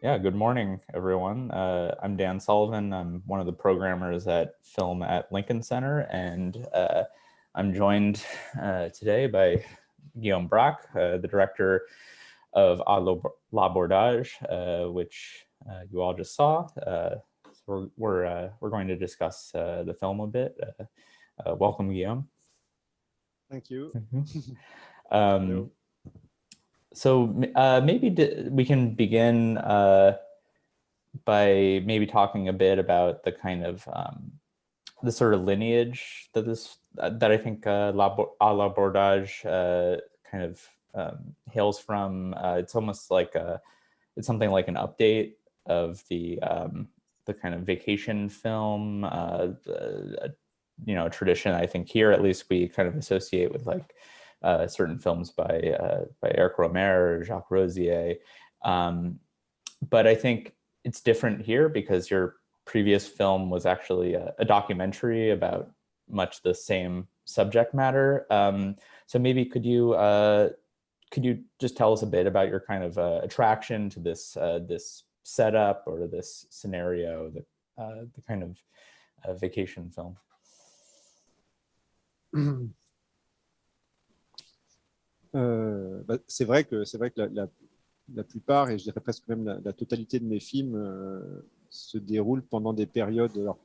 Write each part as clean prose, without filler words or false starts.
Yeah, good morning, everyone. I'm Dan Sullivan. I'm one of the programmers at Film at Lincoln Center, and I'm joined today by Guillaume Braque, the director of L'Abordage, which you all just saw. We're going to discuss the film a bit. Welcome, Guillaume. Thank you. Um, so maybe we can begin by maybe talking a bit about the kind of the sort of lineage that I think L'Abordage kind of hails from. It's almost like it's something like an update of the kind of vacation film, a tradition I think here at least we kind of associate with like certain films by Eric Rohmer or Jacques Rosier. But I think it's different here because your previous film was actually a documentary about much the same subject matter. So maybe could you just tell us a bit about your kind of attraction to this setup or this scenario, the kind of vacation film? C'est vrai que la plupart, et je dirais presque même la totalité de mes films se déroulent pendant des périodes, alors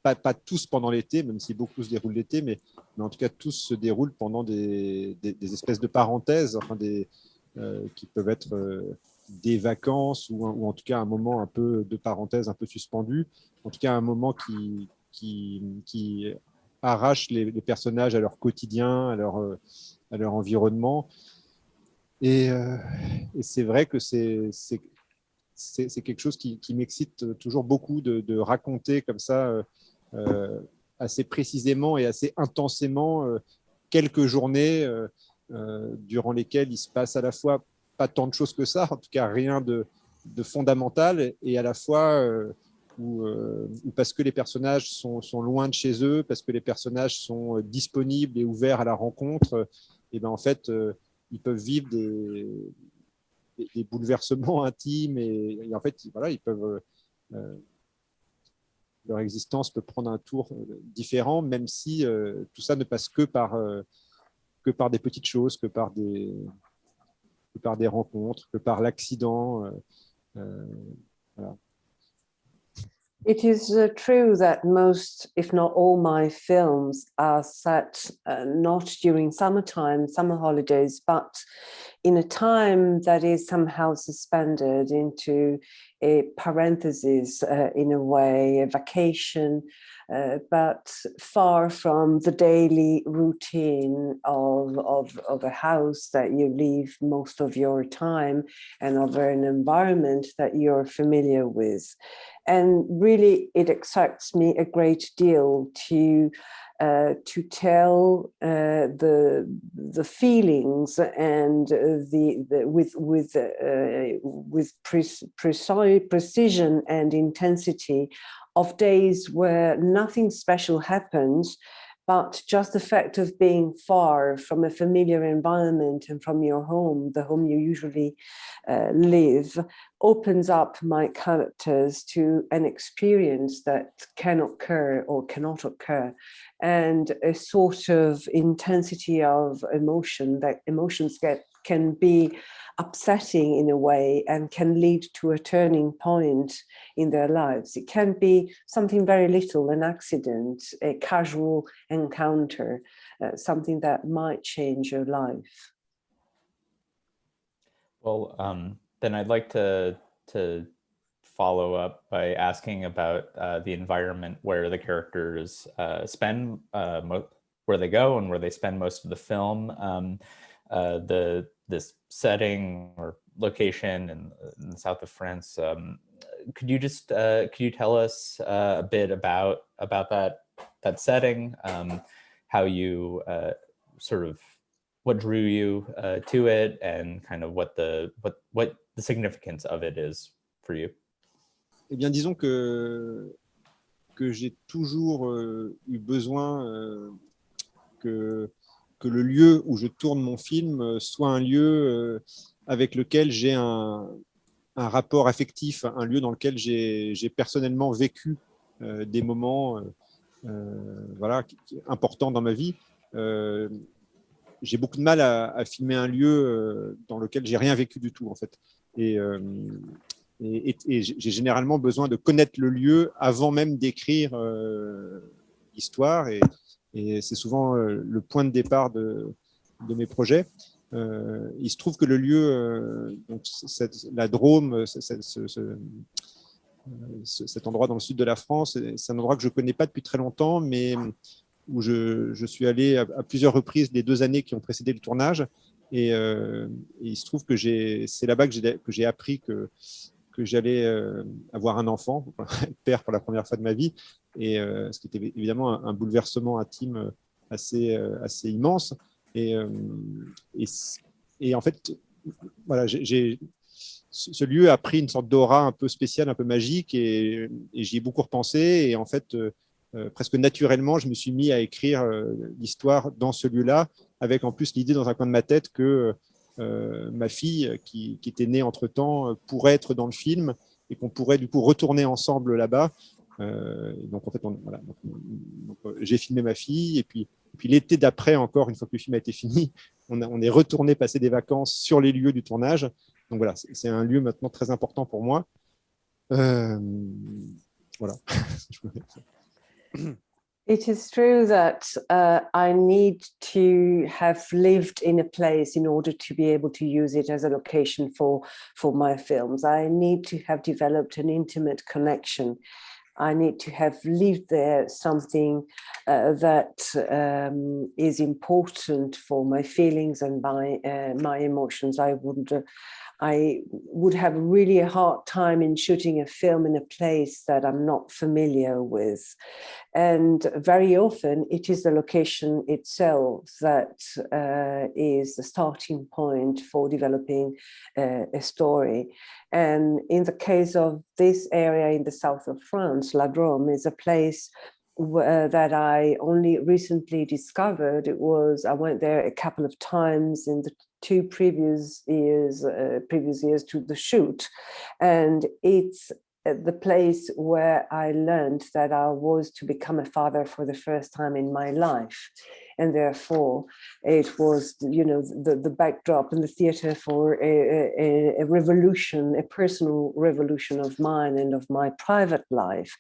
pas tous pendant l'été, même si beaucoup se déroulent l'été, mais en tout cas tous se déroulent pendant des espèces de parenthèses, enfin qui peuvent être des vacances ou en tout cas un moment un peu de parenthèse, un peu suspendu, en tout cas un moment qui arrache les personnages à leur quotidien, à leur environnement. Et c'est vrai que c'est quelque chose qui m'excite toujours beaucoup de raconter comme ça assez précisément et assez intensément quelques journées durant lesquelles il se passe à la fois pas tant de choses que ça, en tout cas rien de fondamental, et à la fois où parce que les personnages sont loin de chez eux, parce que les personnages sont disponibles et ouverts à la rencontre, et ben en fait ils peuvent vivre des bouleversements intimes et en fait voilà, ils peuvent leur existence peut prendre un tour différent, même si tout ça ne passe que par des petites choses, que par des rencontres, que par l'accident. Voilà. It is true that most, if not all, my films are set not during summertime, summer holidays, but in a time that is somehow suspended into a parenthesis, in a way, a vacation, but far from the daily routine of a house that you live most of your time and of an environment that you're familiar with. And really, it excites me a great deal to tell the feelings and with precise precision and intensity of days where nothing special happens, but just the fact of being far from a familiar environment and from your home, the home you usually live, opens up my characters to an experience that can occur or cannot occur, and a sort of intensity of emotion that emotions can be upsetting in a way and can lead to a turning point in their lives. It can be something very little, an accident, a casual encounter, something that might change your life. Well, then I'd like to follow up by asking about the environment where the characters spend, where they go and where they spend most of the film. This setting or location in the south of France. Could you tell us a bit about that setting, how you sort of what drew you to it, and kind of what the significance of it is for you? Eh bien, disons que j'ai toujours eu besoin que le lieu où je tourne mon film soit un lieu avec lequel j'ai un un rapport affectif, un lieu dans lequel j'ai personnellement vécu des moments voilà, importants dans ma vie. J'ai beaucoup de mal à filmer un lieu dans lequel j'ai rien vécu du tout, en fait. Et j'ai généralement besoin de connaître le lieu avant même d'écrire l'histoire. Et c'est souvent le point de départ de mes projets. Il se trouve que le lieu, donc la Drôme, cet endroit dans le sud de la France, c'est un endroit que je ne connais pas depuis très longtemps, mais où je suis allé à plusieurs reprises les 2 années qui ont précédé le tournage. Et il se trouve que c'est là-bas que j'ai appris que j'allais avoir un enfant, être père pour la première fois de ma vie, et ce qui était évidemment un bouleversement intime assez immense. Et en fait, voilà, ce lieu a pris une sorte d'aura un peu spéciale, un peu magique, et j'y ai beaucoup repensé. Et en fait, presque naturellement, je me suis mis à écrire l'histoire dans ce lieu-là, avec en plus l'idée dans un coin de ma tête que ma fille, qui était née entre-temps, pourrait être dans le film et qu'on pourrait du coup retourner ensemble là-bas. Donc en fait, voilà, j'ai filmé ma fille, et puis l'été d'après, encore une fois que le film a été fini, on est retourné passer des vacances sur les lieux du tournage. Donc voilà, c'est un lieu maintenant très important pour moi. Voilà. It is true that I need to have lived in a place in order to be able to use it as a location for my films. I need to have developed an intimate connection. I need to have lived there, something that is important for my feelings and my emotions. I would have really a hard time in shooting a film in a place that I'm not familiar with. And very often it is the location itself that is the starting point for developing a story. And in the case of this area in the south of France, La Drôme is a place that I only recently discovered. I went there a couple of times in the 2 previous years to the shoot, and it's the place where I learned that I was to become a father for the first time in my life. And therefore, it was, the backdrop and the theater for a revolution, a personal revolution of mine and of my private life.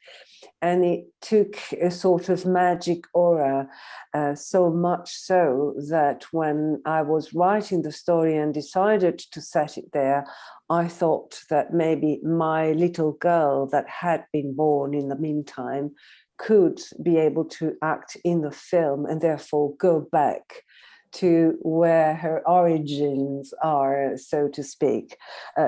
And it took a sort of magic aura, so much so that when I was writing the story and decided to set it there, I thought that maybe my little girl that had been born in the meantime could be able to act in the film and therefore go back to where her origins are, so to speak,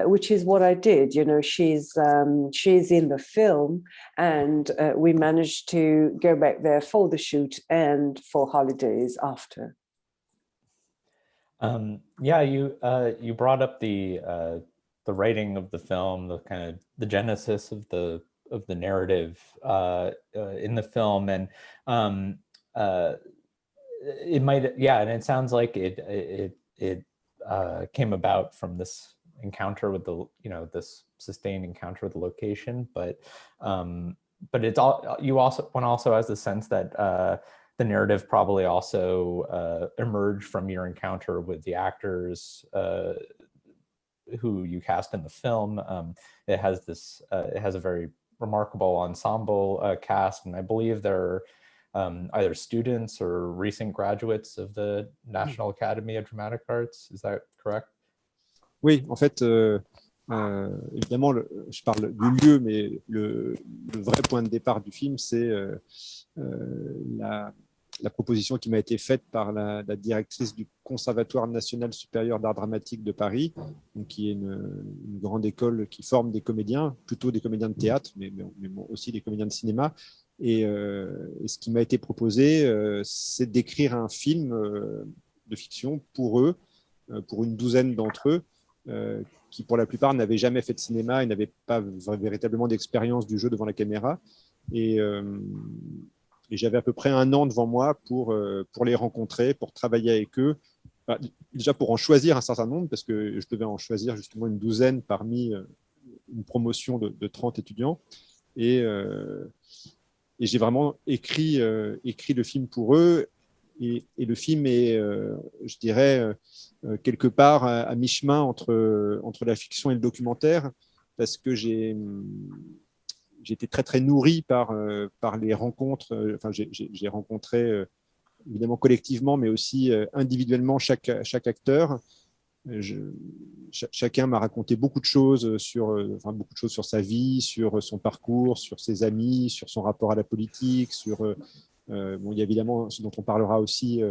which is what I did. She's in the film, and we managed to go back there for the shoot and for holidays after. Yeah, you brought up the writing of the film, the kind of the genesis of the narrative in the film, and it might, yeah, and it sounds like it came about from this encounter with this sustained encounter with the location, but it's all, one also has the sense that the narrative probably also emerged from your encounter with the actors who you cast in the film. It has a very remarkable ensemble cast, and I believe they're either students or recent graduates of the National Academy of Dramatic Arts. Is that correct? Oui, en fait, évidemment, je parle du lieu, mais le vrai point de départ du film, c'est la proposition qui m'a été faite par la directrice du Conservatoire national supérieur d'art dramatique de Paris, donc qui est une grande école qui forme des comédiens, plutôt des comédiens de théâtre, mais aussi des comédiens de cinéma. Et ce qui m'a été proposé, c'est d'écrire un film de fiction pour eux, pour une douzaine d'entre eux, qui pour la plupart n'avaient jamais fait de cinéma et n'avaient pas véritablement d'expérience du jeu devant la caméra. Et j'avais à peu près 1 an devant moi pour les rencontrer, pour travailler avec eux. Déjà pour en choisir un certain nombre, parce que je devais en choisir justement une douzaine parmi une promotion de 30 étudiants. Et j'ai vraiment écrit le film pour eux. Et le film est, je dirais, quelque part à mi-chemin entre la fiction et le documentaire, parce que j'ai été très, très nourri par les rencontres. Enfin, j'ai rencontré, évidemment collectivement, mais aussi individuellement chaque acteur. Chacun m'a raconté beaucoup de choses beaucoup de choses sur sa vie, sur son parcours, sur ses amis, sur son rapport à la politique, bon, il y a évidemment ce dont on parlera aussi,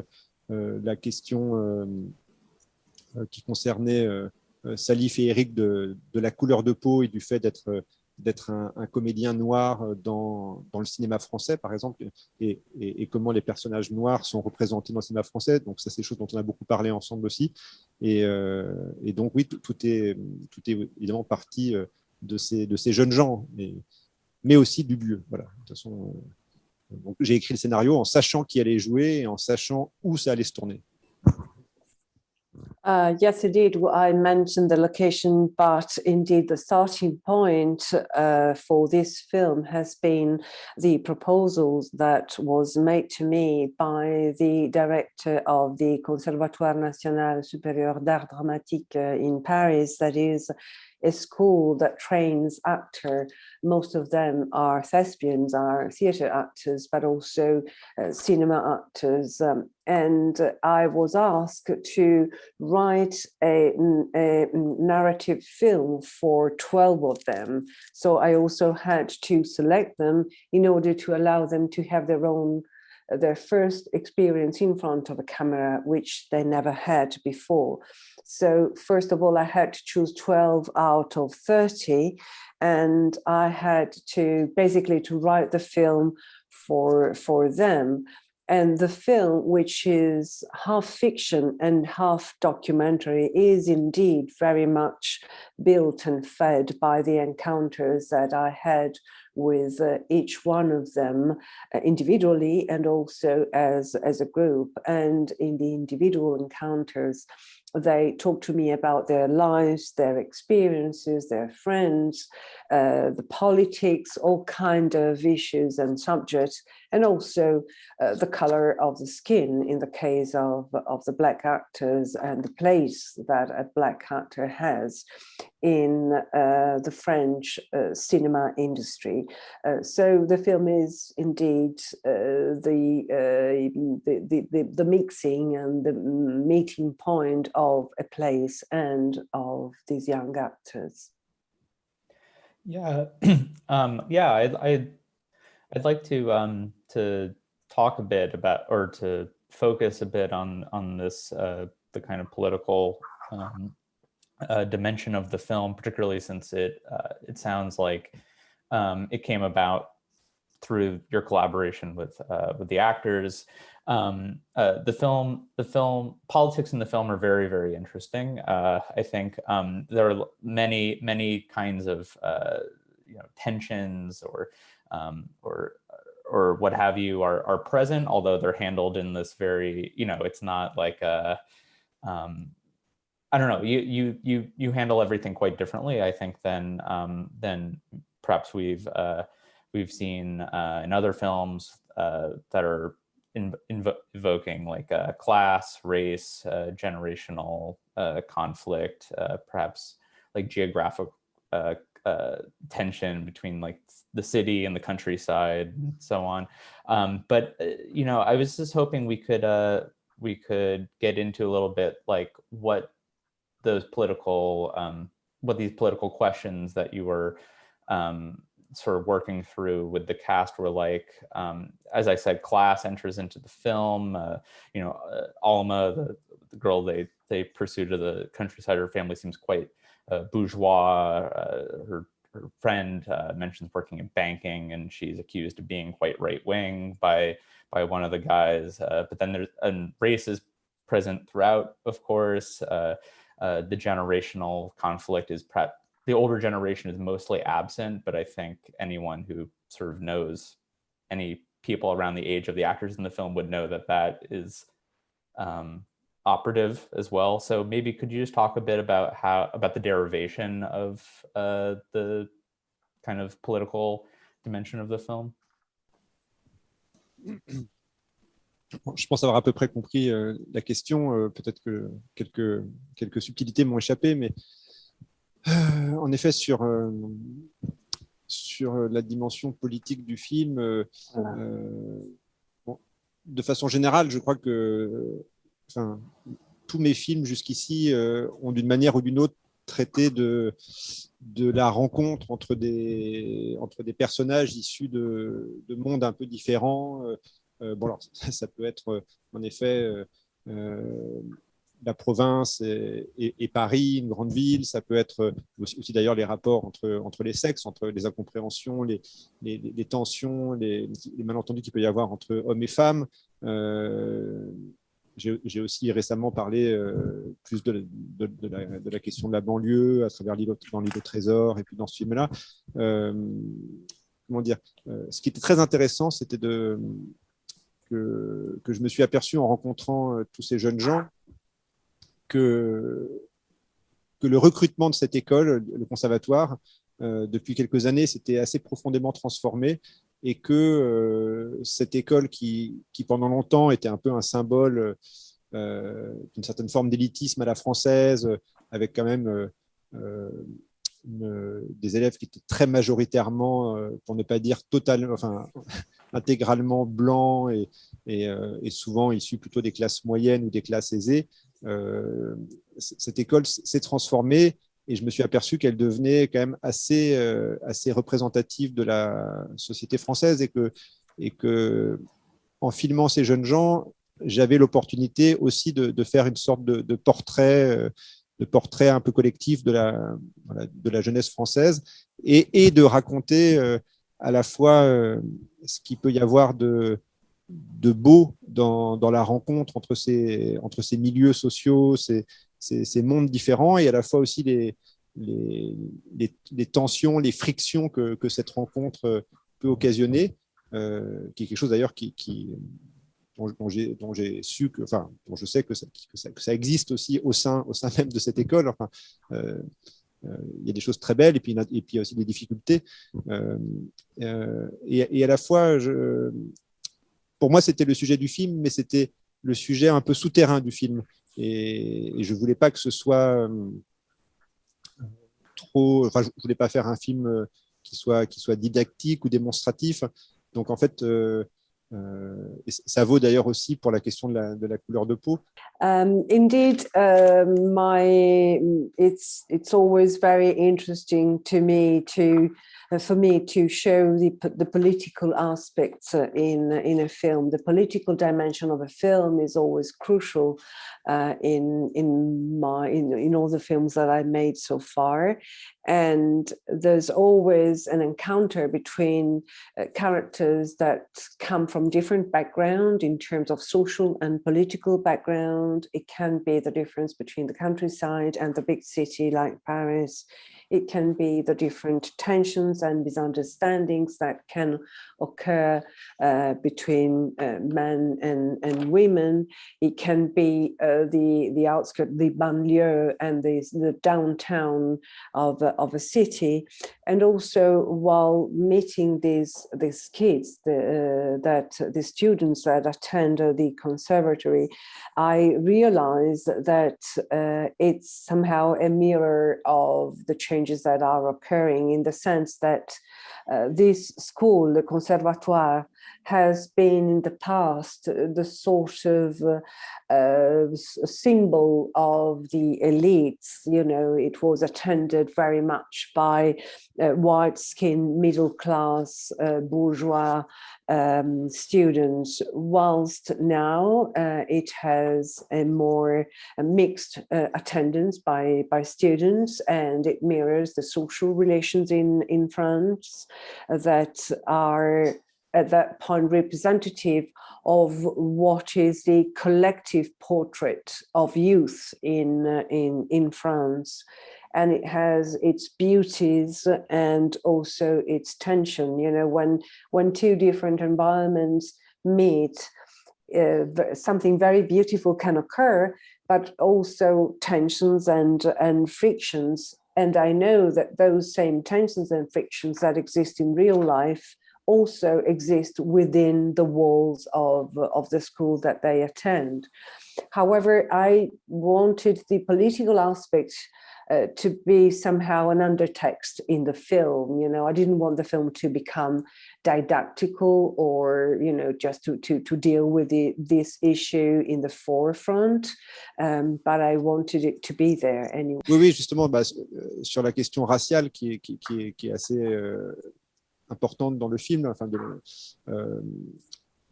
la question qui concernait Salif et Eric de la couleur de peau et du fait d'être un comédien noir dans le cinéma français, par exemple, et comment les personnages noirs sont représentés dans le cinéma français. Donc ça, c'est des choses dont on a beaucoup parlé ensemble aussi. Et donc oui, tout est évidemment parti de ces jeunes gens, mais aussi du lieu. Voilà. De toute façon, donc j'ai écrit le scénario en sachant qui allait jouer et en sachant où ça allait se tourner. Yes, indeed. I mentioned the location, but indeed the starting point for this film has been the proposals that was made to me by the director of the Conservatoire National Supérieur d'Art Dramatique in Paris, that is a school that trains actors. Most of them are thespians, are theatre actors, but also cinema actors. And I was asked to write a narrative film for 12 of them. So I also had to select them in order to allow them to have their first experience in front of a camera, which they never had before. So first of all, I had to choose 12 out of 30, and I had to basically to write the film for them. And the film, which is half fiction and half documentary, is indeed very much built and fed by the encounters that I had with each one of them individually and also as a group. And in the individual encounters, they talk to me about their lives, their experiences, their friends, the politics, all kind of issues and subjects, and also the color of the skin in the case of the Black actors and the place that a Black actor has in the French cinema industry. So the film is indeed the mixing and the meeting point of a place and of these young actors. Yeah, yeah, I'd like to talk a bit about, or to focus a bit on this the kind of political dimension of the film, particularly since it sounds like it came about through your collaboration with the actors. The film politics in the film are very, very interesting. I think there are many kinds of tensions or what have you are present, although they're handled in this very, it's not like I don't know. You handle everything quite differently, I think, than perhaps we've seen in other films that are evoking like class, race, generational conflict, perhaps like geographic tension between like the city and the countryside, and so on. But I was just hoping we could get into a little bit like what these political questions that you were sort of working through with the cast were like. As I said, class enters into the film. Alma, the girl they pursue to the countryside, her family seems quite bourgeois. Her friend mentions working in banking, and she's accused of being quite right wing by one of the guys. But then race is present throughout, of course. The generational conflict is the older generation is mostly absent, but I think anyone who sort of knows any people around the age of the actors in the film would know that is operative as well. So maybe could you just talk a bit about the derivation of the kind of political dimension of the film? Bon, je pense avoir à peu près compris la question. Peut-être que quelques subtilités m'ont échappé, mais en effet, sur la dimension politique du film, bon, de façon générale, je crois que tous mes films jusqu'ici ont d'une manière ou d'une autre traité de la rencontre entre des personnages issus de mondes un peu différents. Bon, alors, ça peut être en effet la province et Paris, une grande ville. Ça peut être aussi d'ailleurs les rapports entre les sexes, entre les incompréhensions, les tensions, les malentendus qu'il peut y avoir entre hommes et femmes. J'ai aussi récemment parlé plus de la question de la banlieue à travers dans l'île au trésor et puis dans ce film-là. Comment dire, ce qui était très intéressant, c'était que je me suis aperçu en rencontrant tous ces jeunes gens que le recrutement de cette école, le conservatoire, depuis quelques années, s'était assez profondément transformé et que cette école qui pendant longtemps était un peu un symbole d'une certaine forme d'élitisme à la française, avec quand même des élèves qui étaient très majoritairement, pour ne pas dire totalement, enfin intégralement blancs et souvent issus plutôt des classes moyennes ou des classes aisées. Cette école s'est transformée et je me suis aperçu qu'elle devenait quand même assez représentative de la société française et que en filmant ces jeunes gens, j'avais l'opportunité aussi de faire une sorte de portrait un peu collectif de la jeunesse française et de raconter à la fois ce qu'il peut y avoir de beau dans la rencontre entre ces milieux sociaux, ces mondes différents, et à la fois aussi les tensions, les frictions que cette rencontre peut occasionner, qui est quelque chose d'ailleurs dont j'ai su dont je sais que ça existe aussi au sein même de cette école. Enfin, il y a des choses très belles et puis il y a aussi des difficultés. Et à la fois, pour moi, c'était le sujet du film, mais c'était le sujet un peu souterrain du film. Et je ne voulais pas que ce soit trop. Enfin, je ne voulais pas faire un film qui soit didactique ou démonstratif. Donc, en fait, et ça vaut d'ailleurs aussi pour la question de la couleur de peau. Indeed, it's always very interesting to me for me to show the political aspects in a film. The political dimension of a film is always crucial in all the films that I've made so far, and there's always an encounter between characters that come from different background in terms of social and political background. It can be the difference between the countryside and the big city like Paris. It can be the different tensions and misunderstandings that can occur between men and women. It can be the outskirts, the banlieue, and the downtown of a city. And also, while meeting these kids, the students that attend the conservatory, I realized that it's somehow a mirror of the changes that are occurring, in the sense that this school, the Conservatoire, has been in the past the sort of symbol of the elites. You know, it was attended very much by white-skinned, middle-class, bourgeois students, whilst now it has a more mixed attendance by students, and it mirrors the social relations in France that are at that point representative of what is the collective portrait of youth in France. And it has its beauties and also its tension. You know, when two different environments meet, something very beautiful can occur, but also tensions and frictions. And I know that those same tensions and frictions that exist in real life also exist within the walls of the school that they attend. However, I wanted the political aspect to be somehow an undertext in the film. I didn't want the film to become didactical or, just to deal with this issue in the forefront, but I wanted it to be there anyway. Oui, justement, sur la question raciale qui est assez importante dans le film. Enfin,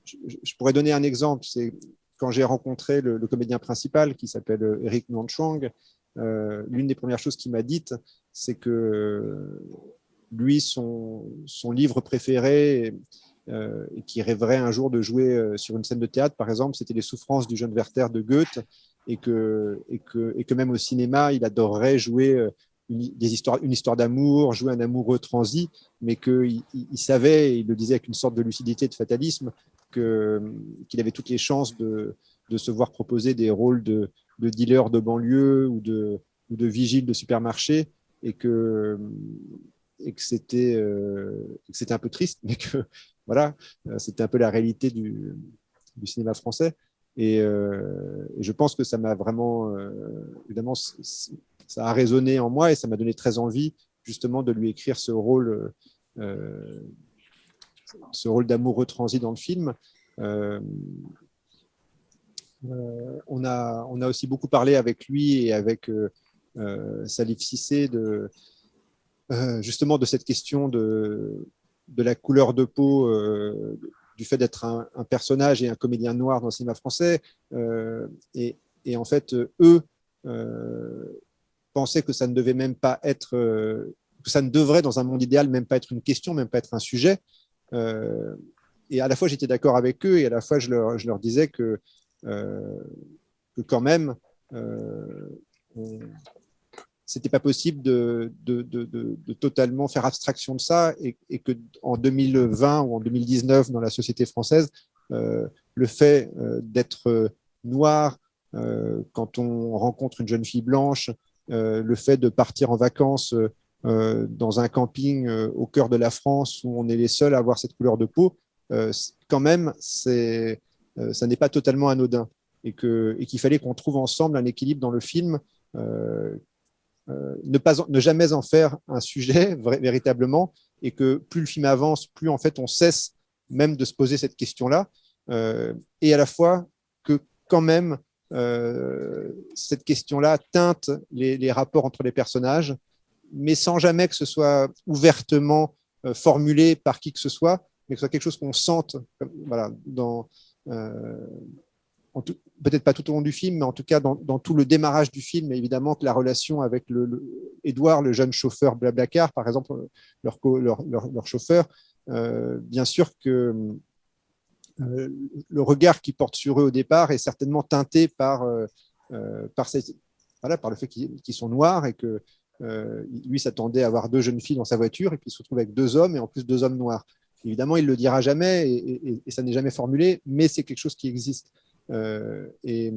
je pourrais donner un exemple. C'est quand j'ai rencontré le comédien principal qui s'appelle Eric Nguyen Chang. L'une des premières choses qu'il m'a dites, c'est que lui, son livre préféré, et qui rêverait un jour de jouer sur une scène de théâtre, par exemple, c'était Les Souffrances du jeune Werther de Goethe, et que même au cinéma, il adorerait jouer une histoire d'amour, jouer un amoureux transi, mais qu'il savait, et il le disait avec une sorte de lucidité, de fatalisme, qu'il avait toutes les chances de se voir proposer des rôles de dealer de banlieue ou de vigile de supermarché, et que c'était un peu triste, mais que voilà, c'était un peu la réalité du cinéma français. Et je pense que ça m'a vraiment, évidemment, ça a résonné en moi et ça m'a donné très envie justement de lui écrire ce rôle d'amoureux transi dans le film. On a aussi beaucoup parlé avec lui et avec Salif Cissé justement de cette question de la couleur de peau, du fait d'être un personnage et un comédien noir dans le cinéma français. Et en fait, eux pensaient que ça ne devait même pas être, que ça ne devrait dans un monde idéal même pas être une question, même pas être un sujet. Et à la fois, j'étais d'accord avec eux et à la fois, je leur disais que quand même, c'était pas possible de totalement faire abstraction de ça et que en 2020 ou en 2019 dans la société française, le fait d'être noir, quand on rencontre une jeune fille blanche, le fait de partir en vacances dans un camping au cœur de la France où on est les seuls à avoir cette couleur de peau, quand même, ça n'est pas totalement anodin et qu'il fallait qu'on trouve ensemble un équilibre dans le film. Ne jamais en faire un sujet véritablement, et que plus le film avance, plus en fait on cesse même de se poser cette question-là, et à la fois que quand même cette question-là teinte les rapports entre les personnages, mais sans jamais que ce soit ouvertement formulé par qui que ce soit, mais que ce soit quelque chose qu'on sente, voilà, peut-être pas tout au long du film, mais en tout cas dans tout le démarrage du film, évidemment que la relation avec Édouard, le jeune chauffeur Blablacar, par exemple, leur chauffeur, bien sûr que le regard qu'ils portent sur eux au départ est certainement teinté par le fait qu'ils sont noirs et que lui s'attendait à avoir deux jeunes filles dans sa voiture et puis il se retrouve avec deux hommes et en plus deux hommes noirs. Évidemment, il ne le dira jamais et ça n'est jamais formulé, mais c'est quelque chose qui existe. Et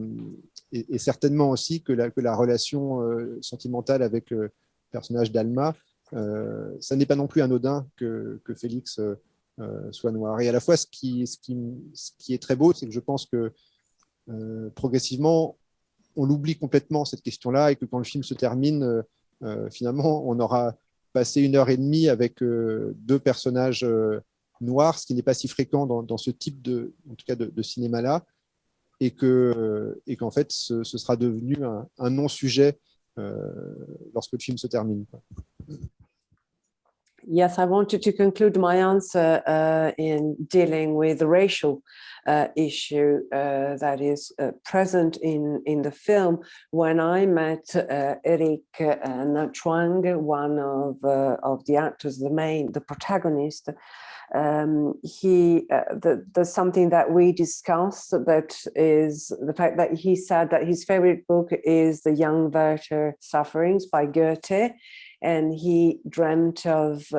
certainement aussi que la relation sentimentale avec le personnage d'Alma, ça n'est pas non plus anodin que Félix soit noir. Et à la fois, ce qui est très beau, c'est que je pense que progressivement, on l'oublie complètement, cette question-là, et que quand le film se termine, finalement, on aura passé 1h30 avec deux personnages noirs, ce qui n'est pas si fréquent dans ce type en tout cas de cinéma-là, et qu'en fait, ce sera devenu un non-sujet lorsque le film se termine. Yes, I wanted to conclude my answer in dealing with the racial issue that is present in the film. When I met Eric Nguyen Chang, one of the actors, the protagonist, there's something that we discussed, that is the fact that he said that his favorite book is The Young Werther Sufferings by Goethe, and he dreamt of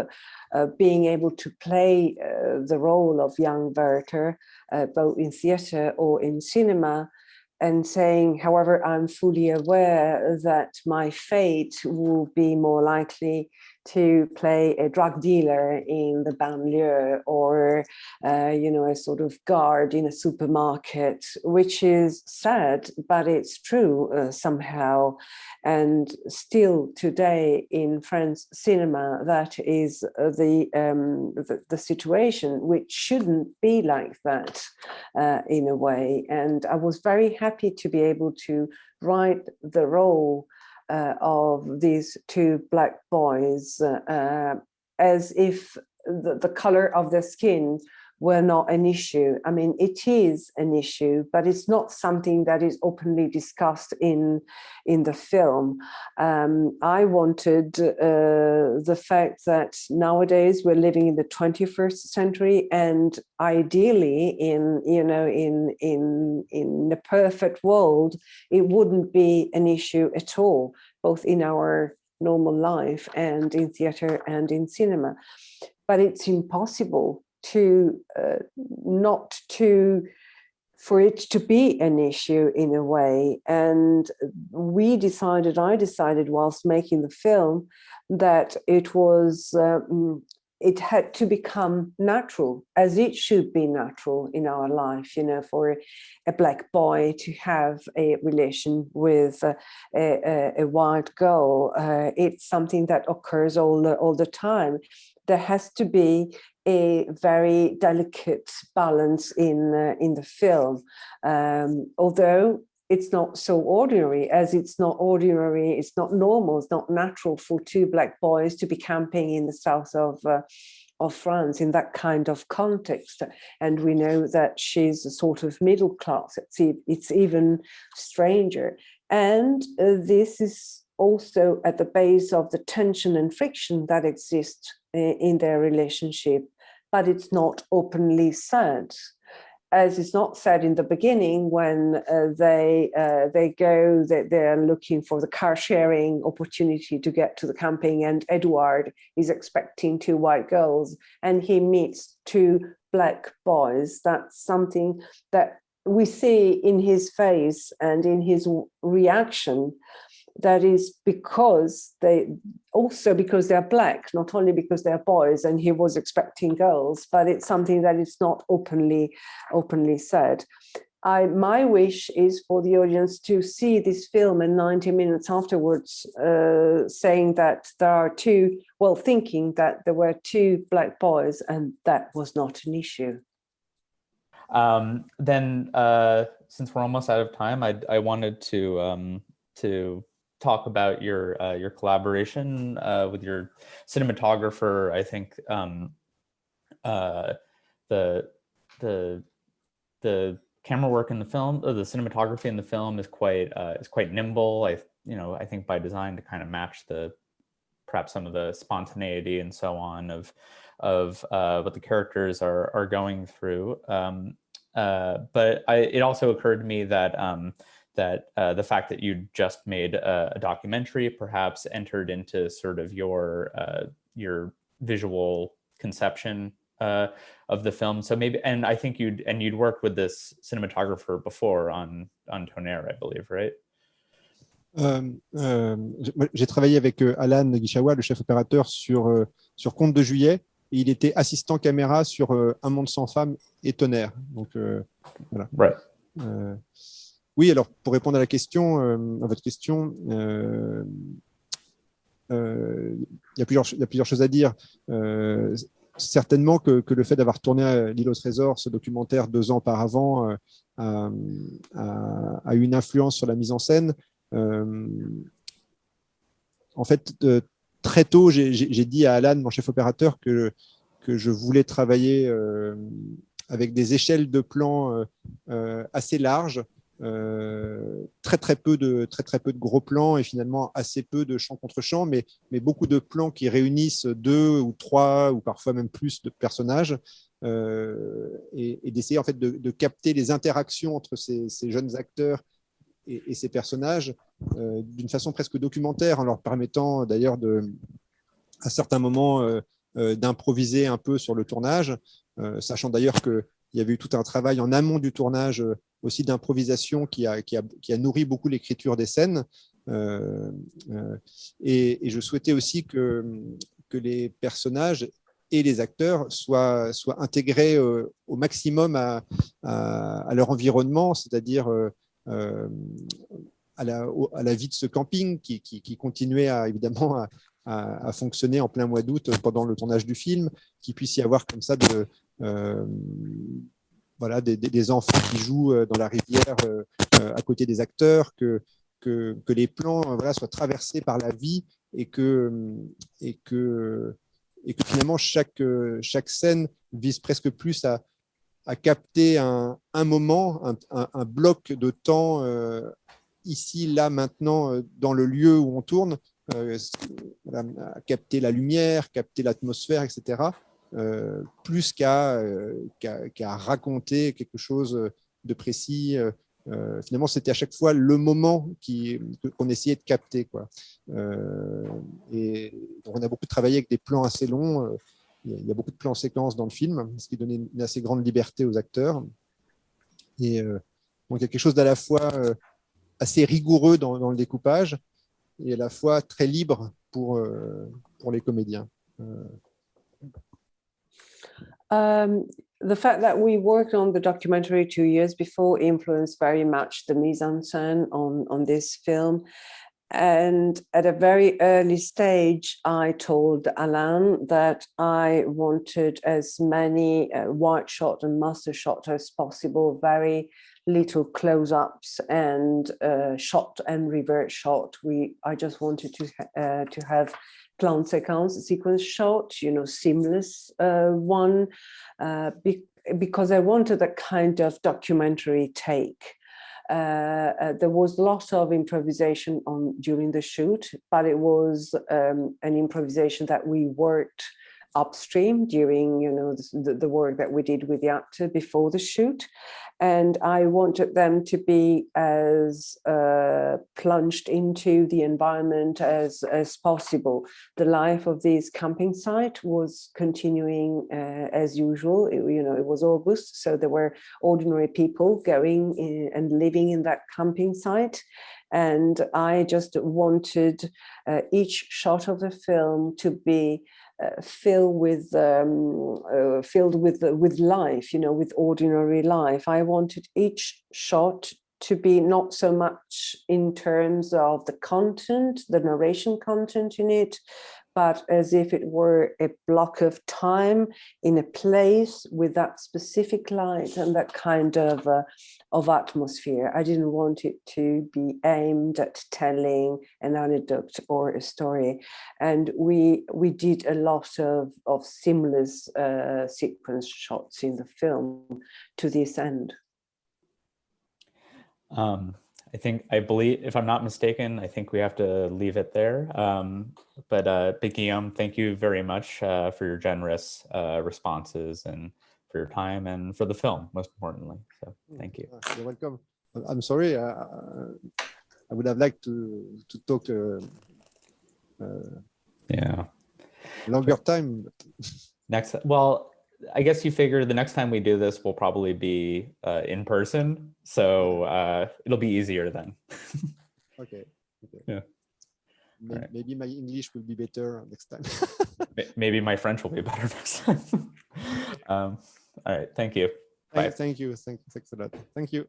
being able to play the role of young Werther, both in theatre or in cinema. and saying, however, I'm fully aware that my fate will be more likely to play a drug dealer in the banlieue or, a sort of guard in a supermarket, which is sad, but it's true somehow. And still today in French cinema, that is the situation, which shouldn't be like that in a way. And I was very happy to be able to write the role of these two Black boys as if the color of their skin were not an issue. I mean, it is an issue, but it's not something that is openly discussed in the film. I wanted the fact that nowadays we're living in the 21st century, and ideally, in the perfect world, it wouldn't be an issue at all, both in our normal life and in theater and in cinema. But it's impossible for it to be an issue in a way. And I decided whilst making the film that it had to become natural, as it should be natural in our life, for a Black boy to have a relation with a white girl. It's something that occurs all the time. There has to be a very delicate balance in the film, although it's not so ordinary, as it's not normal, it's not natural for two Black boys to be camping in the south of France in that kind of context. And we know that she's a sort of middle class. It's even stranger. And this is also at the base of the tension and friction that exists in their relationship, but it's not openly said, as it's not said in the beginning when they're looking for the car sharing opportunity to get to the camping, and Edward is expecting two white girls and he meets two Black boys. That's something that we see in his face and in his reaction. That is because they're Black, not only because they're boys and he was expecting girls, but it's something that is not openly said. My wish is for the audience to see this film and 90 minutes afterwards saying that thinking that there were two Black boys and that was not an issue. Then since we're almost out of time, I wanted to talk about your collaboration with your cinematographer. I think the camera work in the film, or the cinematography in the film, is quite nimble. I think by design to kind of match perhaps some of the spontaneity and so on of what the characters are going through. But it also occurred to me that the fact that you just made a documentary perhaps entered into sort of your visual conception of the film. So maybe, and I think you'd worked with this cinematographer before on Tonnerre, I believe, right? J'ai travaillé avec Alan Guichawa, le chef opérateur, sur Conte de juillet, et il était assistant caméra sur Un monde sans femme et Tonnerre. Donc voilà. Right. Oui, alors pour répondre à votre question, il y a plusieurs choses à dire. Certainement que le fait d'avoir tourné L'île au trésor, ce documentaire 2 ans auparavant, a eu une influence sur la mise en scène. En fait, très tôt, j'ai dit à Alan, mon chef opérateur, que je voulais travailler avec des échelles de plans assez larges, très peu de gros plans et finalement assez peu de champ contre champ, mais beaucoup de plans qui réunissent 2 ou 3 ou parfois même plus de personnages, et d'essayer en fait de capter les interactions entre ces jeunes acteurs et ces personnages d'une façon presque documentaire, en leur permettant d'ailleurs à certains moments d'improviser un peu sur le tournage, sachant d'ailleurs qu'il y avait eu tout un travail en amont du tournage aussi d'improvisation qui a nourri beaucoup l'écriture des scènes. Et je souhaitais aussi que les personnages et les acteurs soient intégrés au maximum à leur environnement, c'est-à-dire à la vie de ce camping qui continuait évidemment à fonctionner en plein mois d'août pendant le tournage du film, qu'il puisse y avoir comme ça voilà, des enfants qui jouent dans la rivière à côté des acteurs, que les plans voilà, soient traversés par la vie et que finalement chaque scène vise presque plus à capter un moment, un bloc de temps ici, là, maintenant, dans le lieu où on tourne, voilà, à capter la lumière, capter l'atmosphère, etc., plus qu'à raconter quelque chose de précis. Finalement, c'était à chaque fois le moment qu'on essayait de capter, quoi. Et donc on a beaucoup travaillé avec des plans assez longs. Il y a beaucoup de plans séquences dans le film, ce qui donnait une assez grande liberté aux acteurs. Et donc il y a quelque chose d'à la fois assez rigoureux dans le découpage et à la fois très libre pour les comédiens. The fact that we worked on the documentary 2 years before influenced very much the mise-en-scène on this film. And at a very early stage, I told Alain that I wanted as many wide shot and master shot as possible, very little close-ups and shot and reverse shot. I just wanted to have plan sequence shot, seamless one, because I wanted a kind of documentary take. There was a lot of improvisation during the shoot, but it was an improvisation that we worked upstream during the work that we did with the actor before the shoot. And I wanted them to be as plunged into the environment as possible. The life of this camping site was continuing as usual. It was August, so there were ordinary people going in and living in that camping site. And I just wanted each shot of the film to be filled with life, with ordinary life. I wanted each shot to be not so much in terms of the content, the narration content in it, but as if it were a block of time in a place with that specific light and that kind of atmosphere. I didn't want it to be aimed at telling an anecdote or a story. And we did a lot of seamless sequence shots in the film to this end. I believe, if I'm not mistaken, I think we have to leave it there. But Guillaume, thank you very much for your generous responses and for your time and for the film, most importantly. So thank you. You're welcome. I'm sorry. I would have liked to talk longer time. Well, I guess you figure the next time we do this will probably be in person, so it'll be easier then. Okay. Yeah. Maybe my English will be better next time. Maybe my French will be better next time. All right. Thank you. Bye. Thank you. Thanks a lot. Thank you.